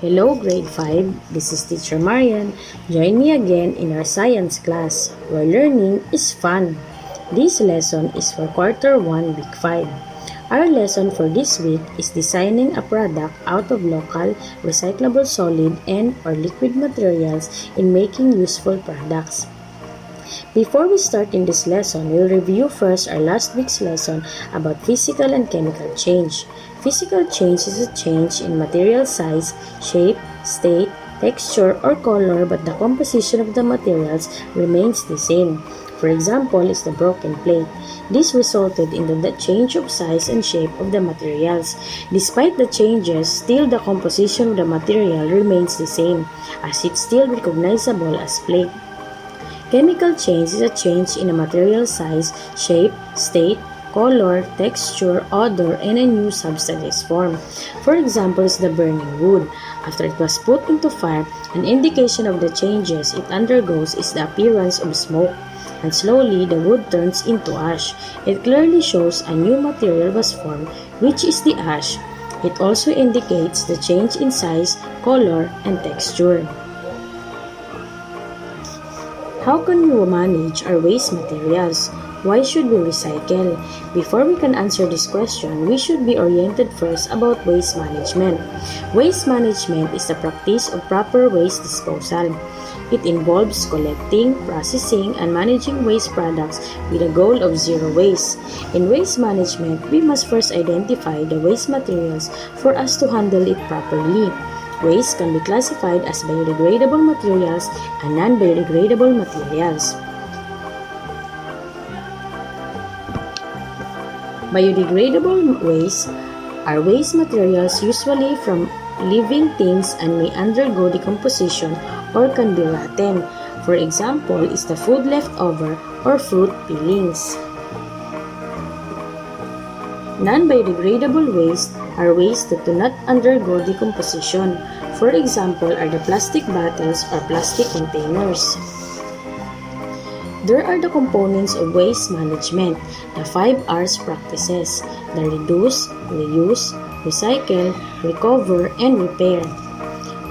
Hello, grade 5. This is Teacher Marian. Join me again in our science class, where learning is fun. This lesson is for quarter 1, week 5. Our lesson for this week is designing a product out of local, recyclable solid and or liquid materials in making useful products. Before we start in this lesson, we'll review first our last week's lesson about physical and chemical change. Physical change is a change in material size, shape, state, texture, or color, but the composition of the materials remains the same. For example, is the broken plate. This resulted in the change of size and shape of the materials. Despite the changes, still the composition of the material remains the same, as it's still recognizable as plate. Chemical change is a change in a material size, shape, state, color, texture, odor, and a new substance is formed. For example, is the burning wood. After it was put into fire, an indication of the changes it undergoes is the appearance of smoke, and slowly the wood turns into ash. It clearly shows a new material was formed, which is the ash. It also indicates the change in size, color, and texture. How can we manage our waste materials? Why should we recycle? Before we can answer this question, we should be oriented first about waste management. Waste management is the practice of proper waste disposal. It involves collecting, processing, and managing waste products with a goal of zero waste. In waste management, we must first identify the waste materials for us to handle it properly. Waste can be classified as biodegradable materials and non-biodegradable materials. Biodegradable waste are waste materials usually from living things and may undergo decomposition or can be rotten. For example, is the food leftover or fruit peelings. Non-biodegradable waste are waste that do not undergo decomposition. For example, are the plastic bottles or plastic containers. There are the components of waste management, the 5 R's practices: the reduce, reuse, recycle, recover, and repair.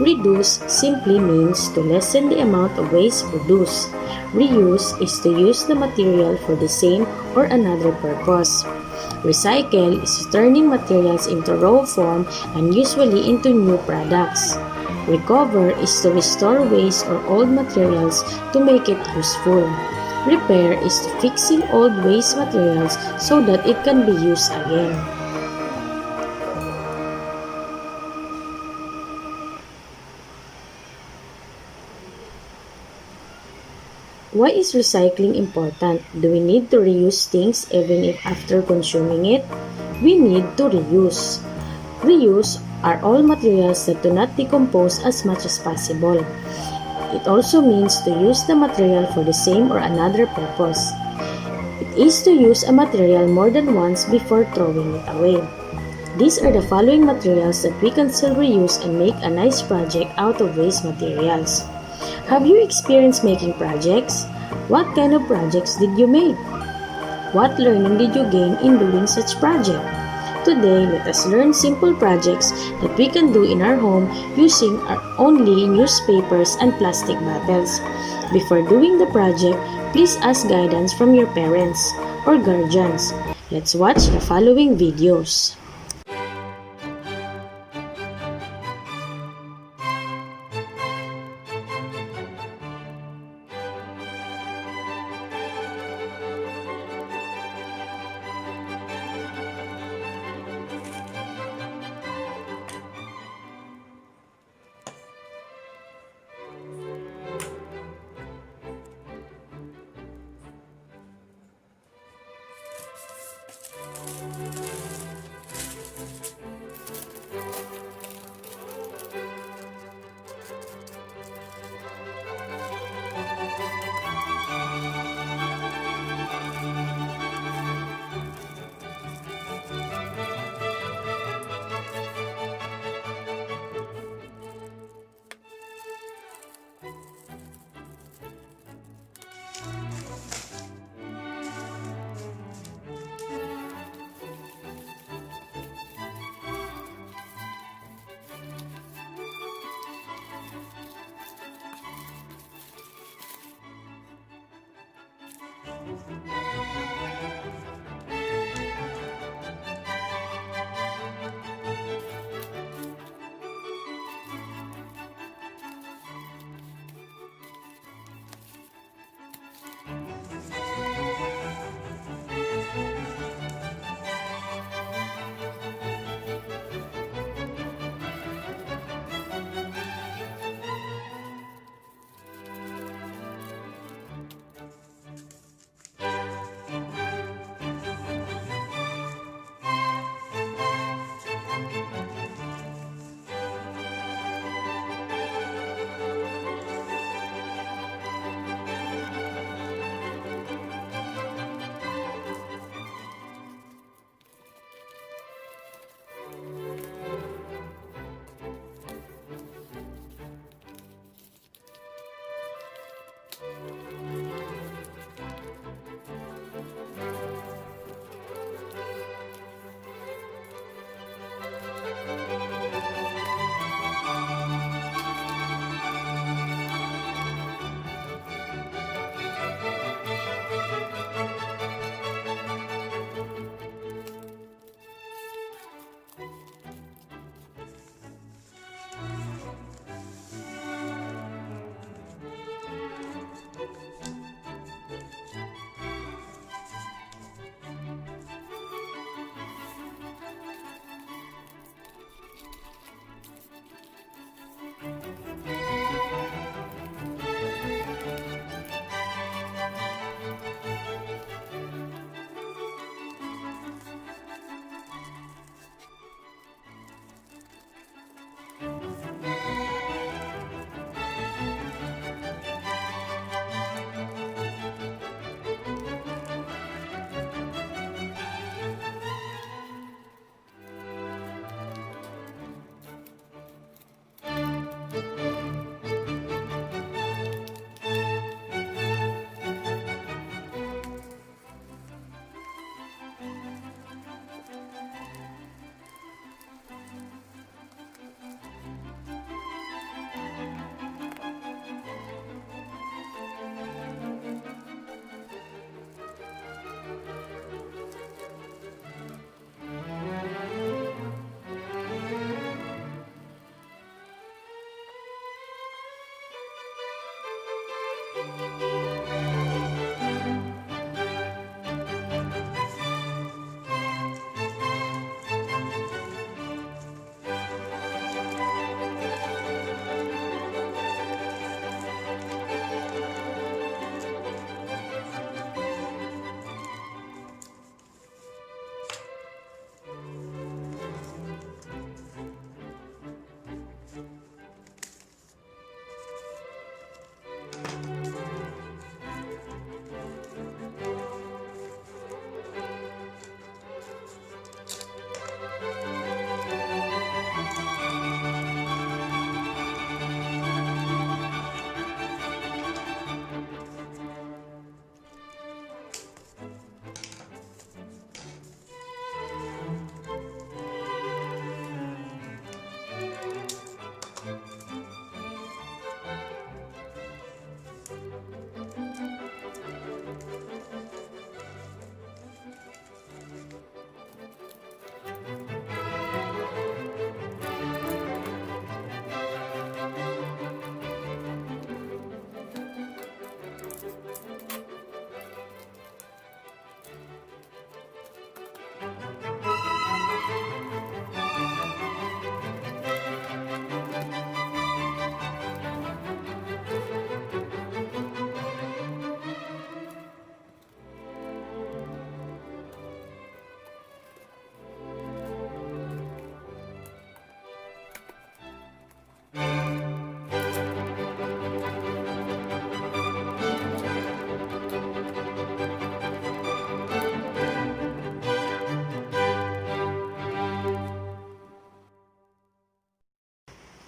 Reduce simply means to lessen the amount of waste produced. Reuse is to use the material for the same or another purpose. Recycle is turning materials into raw form and usually into new products. Recover is to restore waste or old materials to make it useful. Repair is to fixing old waste materials so that it can be used again. Why is recycling important? Do we need to reuse things even if after consuming it? We need to reuse. Reuse are all materials that do not decompose as much as possible. It also means to use the material for the same or another purpose. It is to use a material more than once before throwing it away. These are the following materials that we can still reuse and make a nice project out of waste materials. Have you experienced making projects? What kind of projects did you make? What learning did you gain in doing such project? Today, let us learn simple projects that we can do in our home using only newspapers and plastic bottles. Before doing the project, please ask guidance from your parents or guardians. Let's watch the following videos.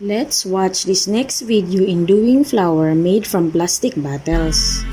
Let's watch this next video in doing flower made from plastic bottles.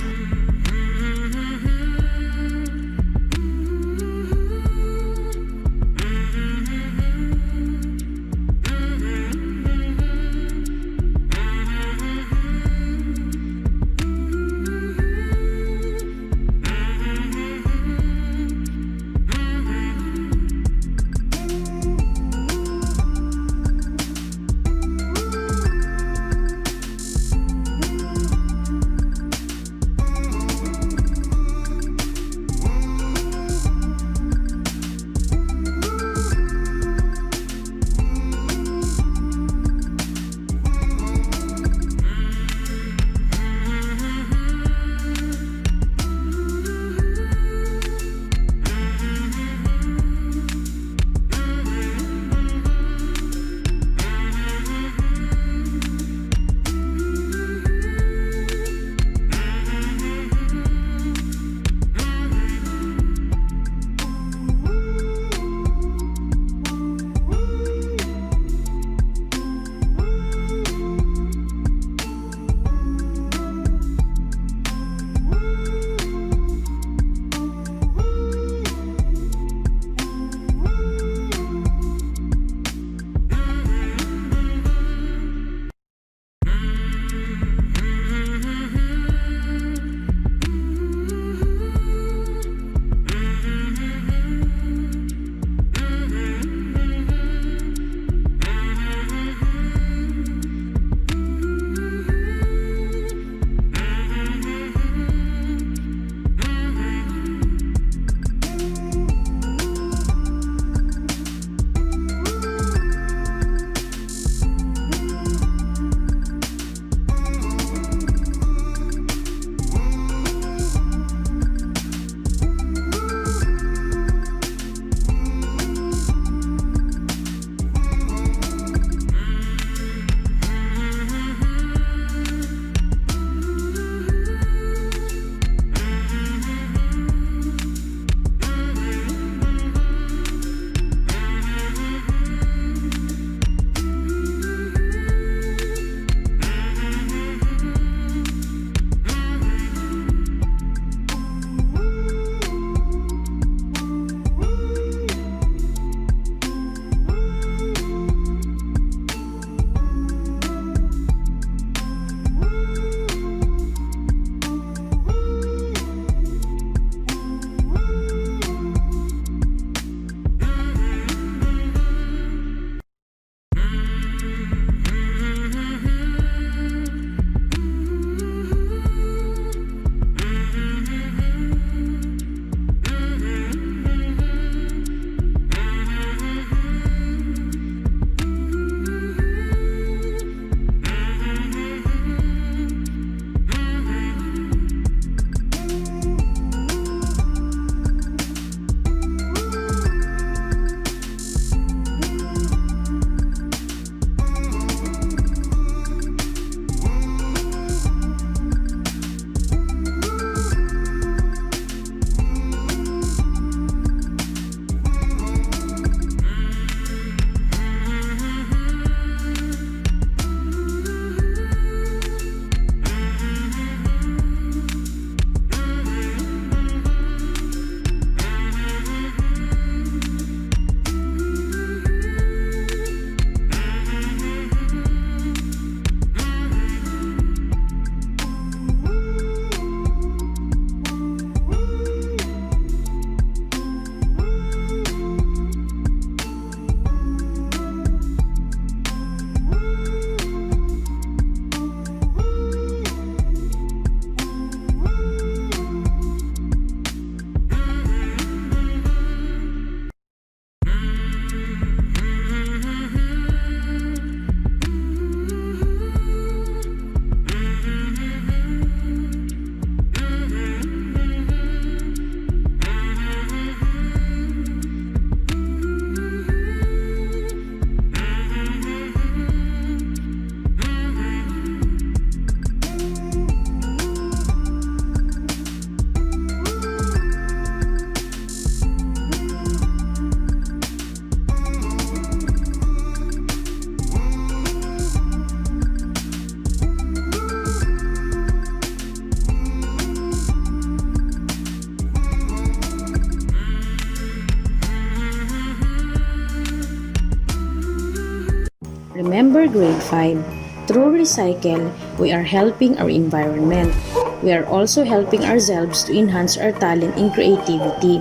Remember grade 5. Through Recycle, we are helping our environment. We are also helping ourselves to enhance our talent in creativity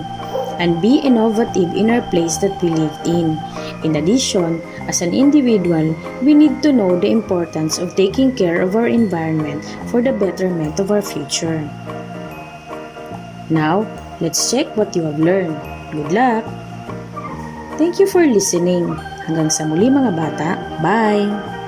and be innovative in our place that we live in. In addition, as an individual, we need to know the importance of taking care of our environment for the betterment of our future. Now, let's check what you have learned. Good luck! Thank you for listening. Hanggang sa muli mga bata. Bye!